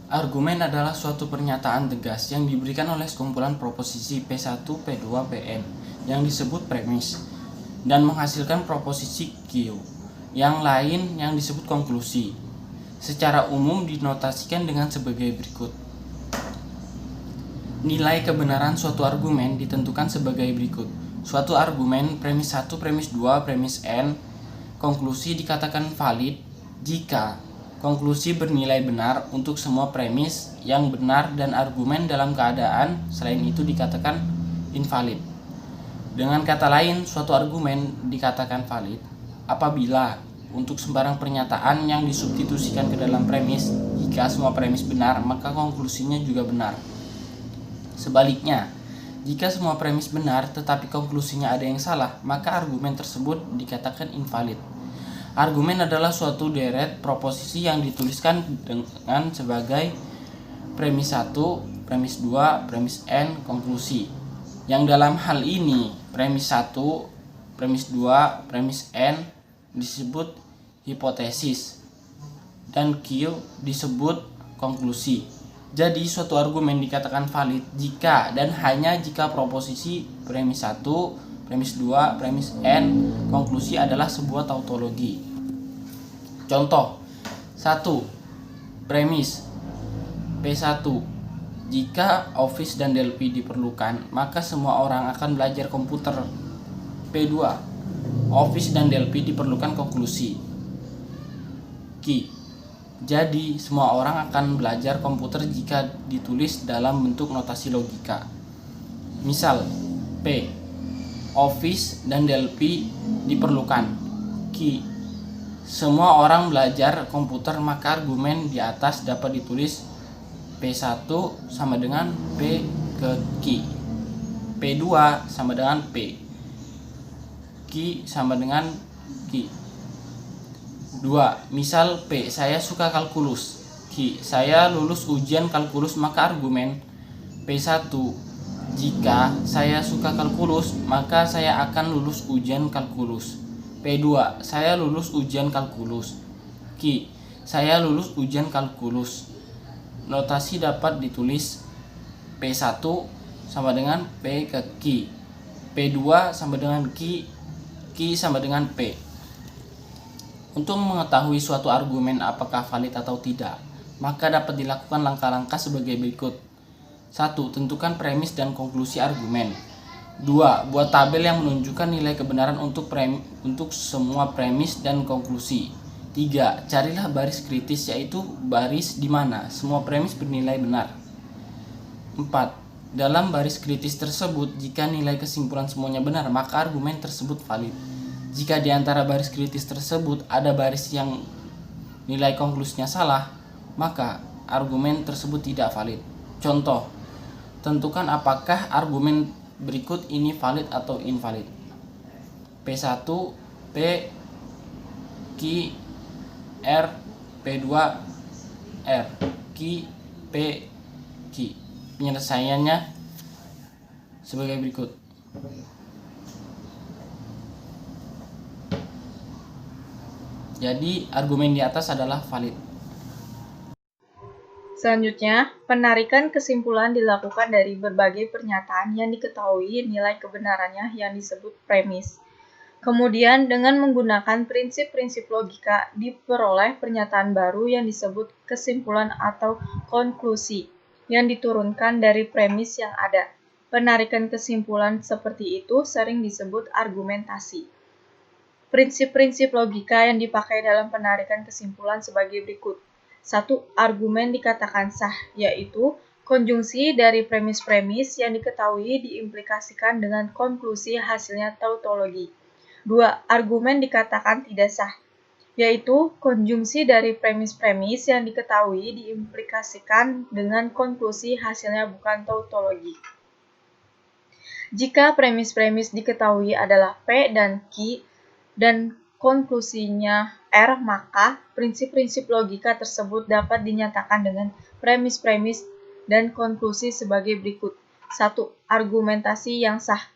Argumen adalah suatu pernyataan tegas yang diberikan oleh sekumpulan proposisi P1, P2, Pn yang disebut premis dan menghasilkan proposisi Q yang lain yang disebut konklusi. Secara umum dinotasikan dengan sebagai berikut. Nilai kebenaran suatu argumen ditentukan sebagai berikut. Suatu argumen premis 1, premis 2, premis N, konklusi dikatakan valid jika konklusi bernilai benar untuk semua premis yang benar dan argumen dalam keadaan selain itu dikatakan invalid. Dengan kata lain, suatu argumen dikatakan valid apabila untuk sembarang pernyataan yang disubstitusikan ke dalam premis, jika semua premis benar, maka konklusinya juga benar. Sebaliknya, jika semua premis benar tetapi konklusinya ada yang salah, maka argumen tersebut dikatakan invalid. Argumen adalah suatu deret proposisi yang dituliskan dengan sebagai premis 1, premis 2, premis N, konklusi. Yang dalam hal ini, premis 1, premis 2, premis N disebut hipotesis dan Q disebut konklusi. Jadi suatu argumen dikatakan valid jika dan hanya jika proposisi premis 1, premis 2, premis N, konklusi adalah sebuah tautologi. Contoh 1. Premis P1. Jika Office dan Delphi diperlukan, maka semua orang akan belajar komputer. P2. Office dan Delphi diperlukan, konklusi. Q. Jadi, semua orang akan belajar komputer jika ditulis dalam bentuk notasi logika. Misal, P. Office dan Delphi diperlukan. Q. Semua orang belajar komputer, maka argumen di atas dapat ditulis P1 sama dengan P ke Q. P2 sama dengan P. Q sama dengan Q. 2. Misal P. Saya suka kalkulus. Q. Saya lulus ujian kalkulus, maka argumen P1. Jika saya suka kalkulus, maka saya akan lulus ujian kalkulus. P2. Saya lulus ujian kalkulus. Q. Saya lulus ujian kalkulus. Notasi dapat ditulis P1 sama dengan P ke Q. P2 sama dengan Q. Q sama dengan P. Untuk mengetahui suatu argumen apakah valid atau tidak, maka dapat dilakukan langkah-langkah sebagai berikut. 1. Tentukan premis dan konklusi argumen. 2. Buat tabel yang menunjukkan nilai kebenaran untuk semua premis dan konklusi. 3. Carilah baris kritis, yaitu baris di mana semua premis bernilai benar. 4. Dalam baris kritis tersebut, jika nilai kesimpulan semuanya benar, maka argumen tersebut valid. Jika di antara baris kritis tersebut ada baris yang nilai konklusinya salah, maka argumen tersebut tidak valid. Contoh, tentukan apakah argumen berikut ini valid atau invalid. P1, P, Q, R, P2, R, Q, P, Q. Penyelesaiannya sebagai berikut. Jadi argumen di atas adalah valid. Selanjutnya, penarikan kesimpulan dilakukan dari berbagai pernyataan yang diketahui nilai kebenarannya yang disebut premis. Kemudian, dengan menggunakan prinsip-prinsip logika, diperoleh pernyataan baru yang disebut kesimpulan atau konklusi yang diturunkan dari premis yang ada. Penarikan kesimpulan seperti itu sering disebut argumentasi. Prinsip-prinsip logika yang dipakai dalam penarikan kesimpulan sebagai berikut. 1. Argumen dikatakan sah, yaitu konjungsi dari premis-premis yang diketahui diimplikasikan dengan konklusi hasilnya tautologi. 2. Argumen dikatakan tidak sah, yaitu konjungsi dari premis-premis yang diketahui diimplikasikan dengan konklusi hasilnya bukan tautologi. Jika premis-premis diketahui adalah P dan Q dan konklusinya R, maka prinsip-prinsip logika tersebut dapat dinyatakan dengan premis-premis dan konklusi sebagai berikut. 1. Argumentasi yang sah.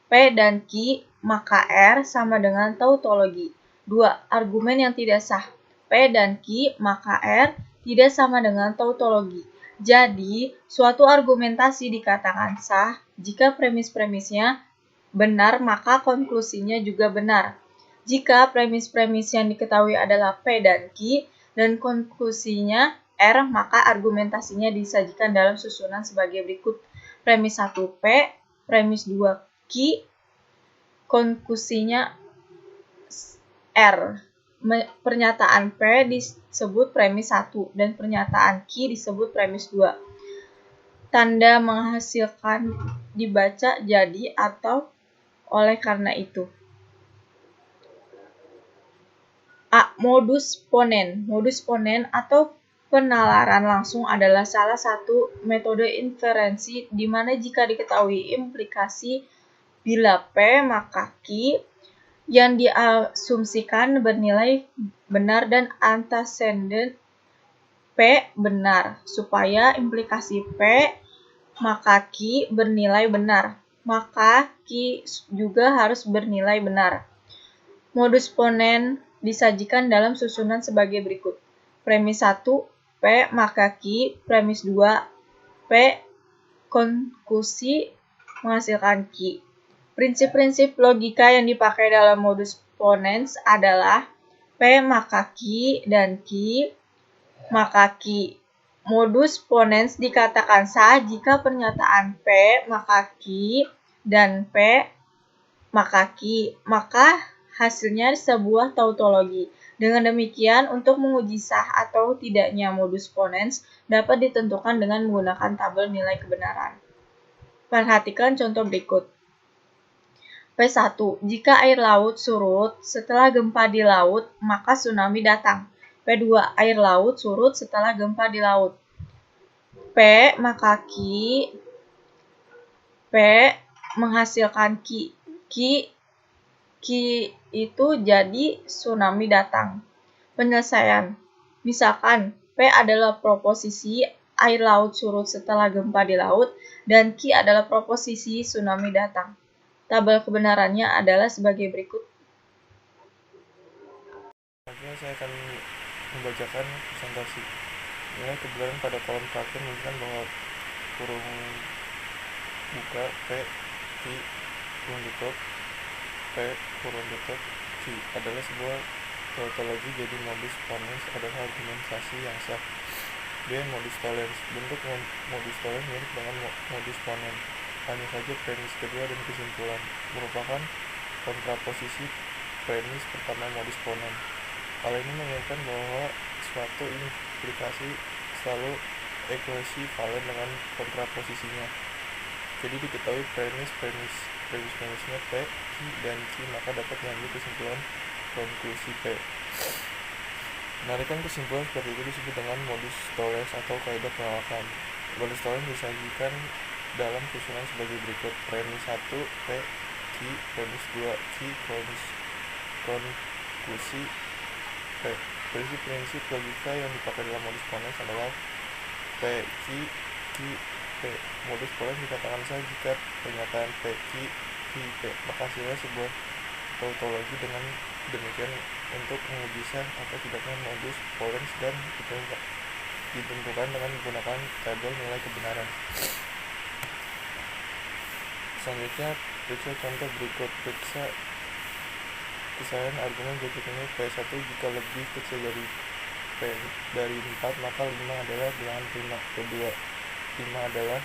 P dan Q, maka R sama dengan tautologi. 2. Argumen yang tidak sah. P dan Q, maka R tidak sama dengan tautologi. Jadi, suatu argumentasi dikatakan sah jika premis-premisnya benar, maka konklusinya juga benar. Jika premis-premis yang diketahui adalah P dan Q, dan konklusinya R, maka argumentasinya disajikan dalam susunan sebagai berikut. Premis 1 P, premis 2 Q, konklusinya R. Pernyataan P disebut premis 1 dan pernyataan Q disebut premis 2. Tanda menghasilkan dibaca jadi atau oleh karena itu. A. Modus ponen. Modus ponen atau penalaran langsung adalah salah satu metode inferensi di mana jika diketahui implikasi bila P maka Q yang diasumsikan bernilai benar dan antecedent P benar. Supaya implikasi P maka Q bernilai benar, maka Q juga harus bernilai benar. Modus ponen disajikan dalam susunan sebagai berikut. Premis 1, P maka Q. Premis 2, P konklusi menghasilkan Q. Prinsip-prinsip logika yang dipakai dalam modus ponens adalah P maka Q dan Q maka Q. Modus ponens dikatakan sah jika pernyataan P maka Q dan P maka Q, maka hasilnya sebuah tautologi. Dengan demikian, untuk menguji sah atau tidaknya modus ponens dapat ditentukan dengan menggunakan tabel nilai kebenaran. Perhatikan contoh berikut. P1. Jika air laut surut setelah gempa di laut, maka tsunami datang. P2. Air laut surut setelah gempa di laut. P maka Q. P menghasilkan Q. Q itu jadi tsunami datang. Penyelesaian. Misalkan P adalah proposisi air laut surut setelah gempa di laut dan Q adalah proposisi tsunami datang. Tabel kebenarannya adalah sebagai berikut. Selanjutnya saya akan membacakan presentasi. Nilai kebenaran pada kolom terakhir menunjukkan bahwa kurung buka P, Q, kurung tutup, P, kurung tutup, Q adalah sebuah tautologi, jadi modus ponens adalah argumentasi yang sah. B. Modus tollens. Bentuk modus tollens mirip dengan modus ponen. Hanya saja premis kedua dan kesimpulan merupakan kontraposisi premis pertama modus ponen. Hal ini mengingatkan bahwa suatu implikasi selalu ekuivalen dengan kontraposisinya. Jadi diketahui premisnya P, Q, dan Q, maka dapat diambil kesimpulan konklusi P. Menarikan kesimpulan seperti itu disebut dengan modus tollens atau kaidah penolakan. Modus tollens disajikan dalam susunan sebagai berikut. Premis 1, P, Q, premis 2, Q, konklusi P. Prinsip-prinsip logika yang dipakai dalam modus ponens adalah P, Q, Q, P. Modus ponens dikatakan sah jika pernyataan P, Q, Q, P. Maka hasilnya sebuah tautologi. Dengan demikian, untuk menguji sah atau tidaknya modus ponens dan ditentukan dengan menggunakan tabel nilai kebenaran. Selanjutnya, periksa contoh berikut. Periksa kesalahan argumen berikut ini. P1 jika lebih kecil dari P dari 4, maka 5 adalah bilangan prima. Kedua, 5 adalah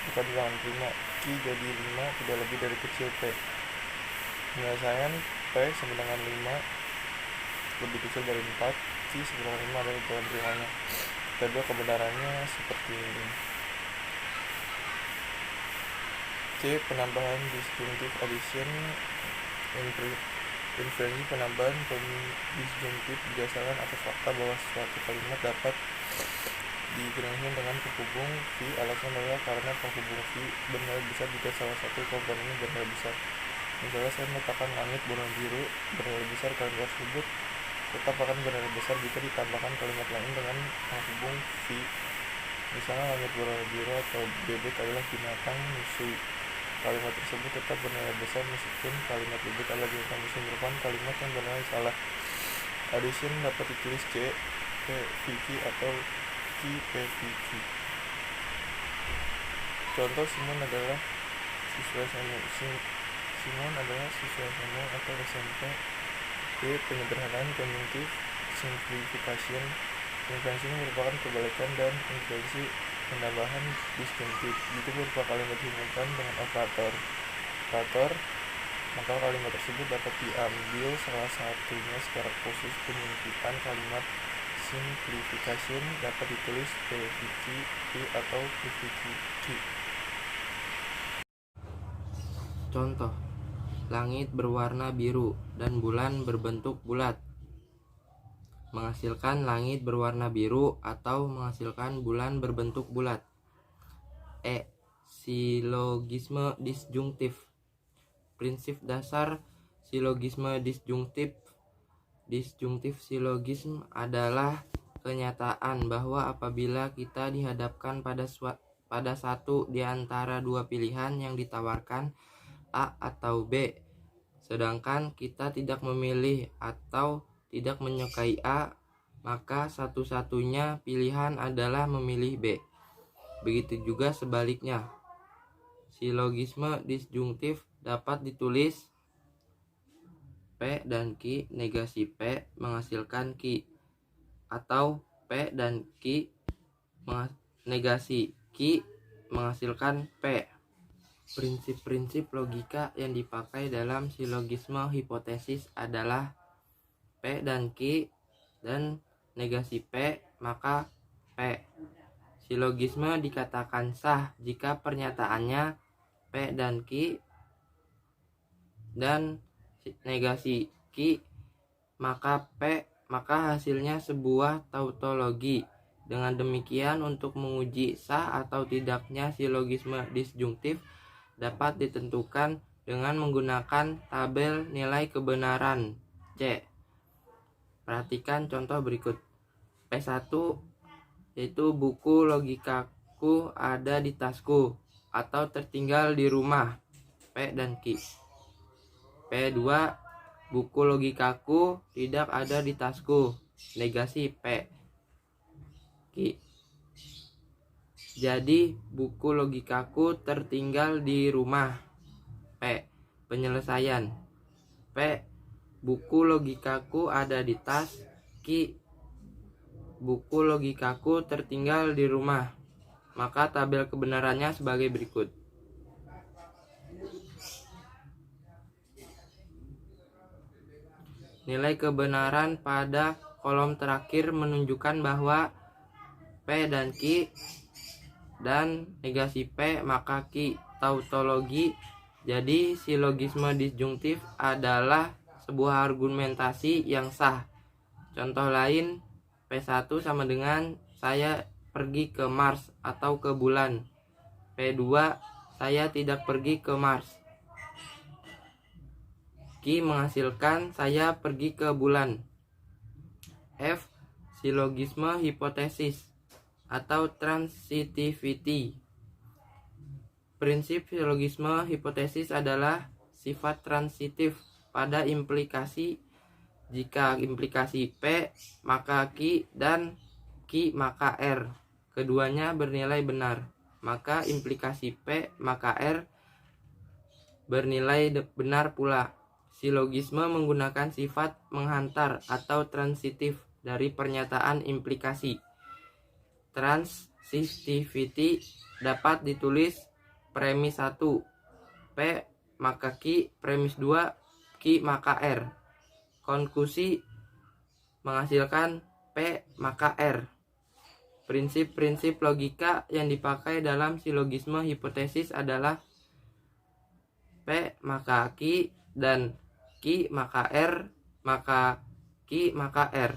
bukan bilangan prima. Q jadi 5 tidak lebih dari kecil P. Penyelesaian P sama dengan 5 lebih kecil dari 4, Q sama dengan 5 adalah bilangan primanya. Kedua, kebenarannya seperti ini. C. Penambahan disjunctive addition. Inferensi penambahan disjunctive berdasarkan atas fakta bahwa suatu kalimat dapat digerakkan dengan penghubung V. Alasan adalah karena penghubung V benar besar jika salah satu komponennya benar besar. Misalnya saya meletakkan langit berwarna biru benar besar, kalimat tersebut tetap akan benar besar jika ditambahkan kalimat lain dengan penghubung V. Misalnya langit berwarna biru atau bebek adalah binatang musuh. Kalimat tersebut tetap bernilai besar meskipun kalimat bebek adalah binatang musuh merupakan kalimat yang bernilai salah. Addition dapat ditulis C PVQ atau Q-PVQ. Contoh, Simon adalah siswa semu atau SMP. B. Penyederhanaan konjungtif, simplification. Inversi merupakan kebalikan dan inversi penambahan disjuntif. Itu berupa kalimat hubungkan dengan operator. Maka kalimat tersebut dapat diambil salah satunya secara khusus. Penyimpitan kalimat simplification dapat ditulis PVQ atau PVQ. Contoh, langit berwarna biru dan bulan berbentuk bulat. Menghasilkan langit berwarna biru atau menghasilkan bulan berbentuk bulat. E. Silogisme disjungtif. Prinsip dasar silogisme disjungtif silogisme adalah kenyataan bahwa apabila kita dihadapkan pada satu di antara dua pilihan yang ditawarkan, A atau B, sedangkan kita tidak memilih atau tidak menyukai A, maka satu-satunya pilihan adalah memilih B. Begitu juga sebaliknya. Silogisme disjungtif dapat ditulis P dan Q negasi P menghasilkan Q, atau P dan Q negasi Q menghasilkan P. Prinsip-prinsip logika yang dipakai dalam silogisme hipotesis adalah P dan Q dan negasi P maka P. Silogisme dikatakan sah jika pernyataannya P dan Q dan negasi Q maka P, maka hasilnya sebuah tautologi. Dengan demikian, untuk menguji sah atau tidaknya silogisme disjungtif dapat ditentukan dengan menggunakan tabel nilai kebenaran C. Perhatikan contoh berikut. P1 yaitu buku logikaku ada di tasku atau tertinggal di rumah P dan Q. P2 buku logikaku tidak ada di tasku negasi P Q. Jadi buku logikaku tertinggal di rumah P. Penyelesaian P. Buku logikaku ada di tas Q. Buku logikaku tertinggal di rumah. Maka tabel kebenarannya sebagai berikut. Nilai kebenaran pada kolom terakhir menunjukkan bahwa P dan Q dan negasi P maka Q tautologi. Jadi silogisme disjungtif adalah sebuah argumentasi yang sah. Contoh lain, P1 sama dengan saya pergi ke Mars atau ke bulan. P2 saya tidak pergi ke Mars. Q menghasilkan saya pergi ke bulan. F. Silogisme hipotesis atau transitivity. Prinsip silogisme hipotesis adalah sifat transitif pada implikasi. Jika implikasi P maka Q dan Q maka R keduanya bernilai benar, maka implikasi P maka R bernilai benar pula. Silogisme menggunakan sifat menghantar atau transitif dari pernyataan implikasi. Transitivity dapat ditulis premis 1 P maka Q, premis 2 Q maka R. Konklusi menghasilkan P maka R. Prinsip-prinsip logika yang dipakai dalam silogisme hipotesis adalah P maka Q dan Q maka R maka Q maka R.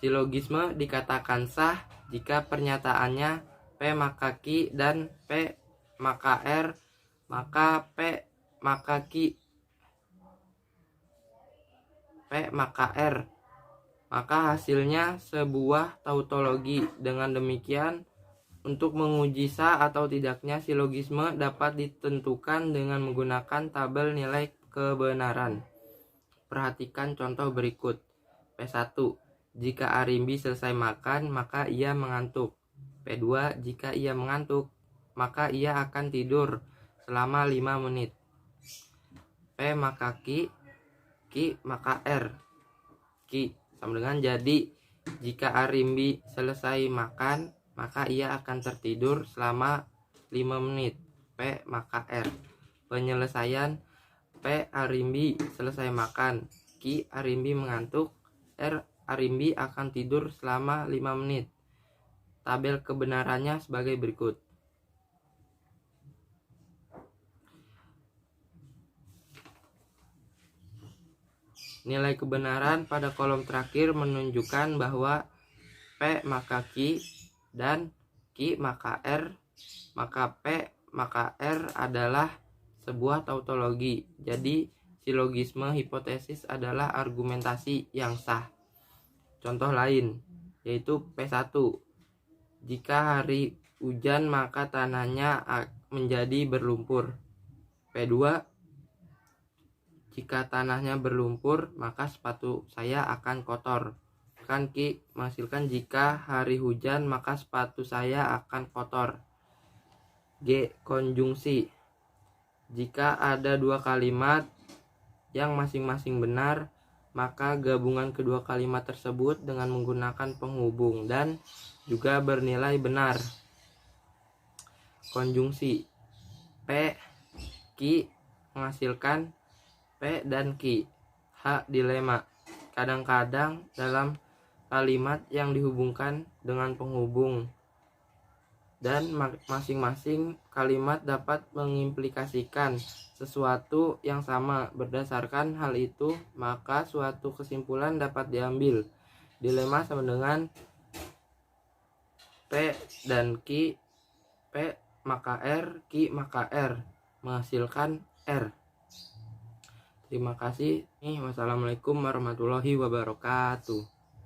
Silogisme dikatakan sah jika pernyataannya P maka Q dan P maka R maka P maka Q P maka R, maka hasilnya sebuah tautologi. Dengan demikian, untuk menguji sah atau tidaknya silogisme dapat ditentukan dengan menggunakan tabel nilai kebenaran. Perhatikan contoh berikut. P1. Jika Arimbi selesai makan, maka ia mengantuk. P2. Jika ia mengantuk, maka ia akan tidur selama 5 menit. P maka Q, Q maka R. Q sama dengan jadi jika Arimbi selesai makan, maka ia akan tertidur selama 5 menit. P maka R. Penyelesaian P Arimbi selesai makan, Q Arimbi mengantuk, R Arimbi akan tidur selama 5 menit. Tabel kebenarannya sebagai berikut. Nilai kebenaran pada kolom terakhir menunjukkan bahwa P maka Q dan Q maka R maka P maka R adalah sebuah tautologi. Jadi silogisme hipotesis adalah argumentasi yang sah. Contoh lain yaitu P1. Jika hari hujan maka tanahnya menjadi berlumpur. P2. Jika tanahnya berlumpur maka sepatu saya akan kotor. Kan Q menghasilkan jika hari hujan maka sepatu saya akan kotor. G. Konjungsi. Jika ada dua kalimat yang masing-masing benar, maka gabungan kedua kalimat tersebut dengan menggunakan penghubung dan juga bernilai benar. Konjungsi. P, Q menghasilkan P dan Q. H. Dilema. Kadang-kadang dalam kalimat yang dihubungkan dengan penghubung dan masing-masing kalimat dapat mengimplikasikan sesuatu yang sama. Berdasarkan hal itu, maka suatu kesimpulan dapat diambil. Dilema sama dengan P dan Q, P maka R, Q maka R, menghasilkan R. Terima kasih. Wassalamualaikum warahmatullahi wabarakatuh.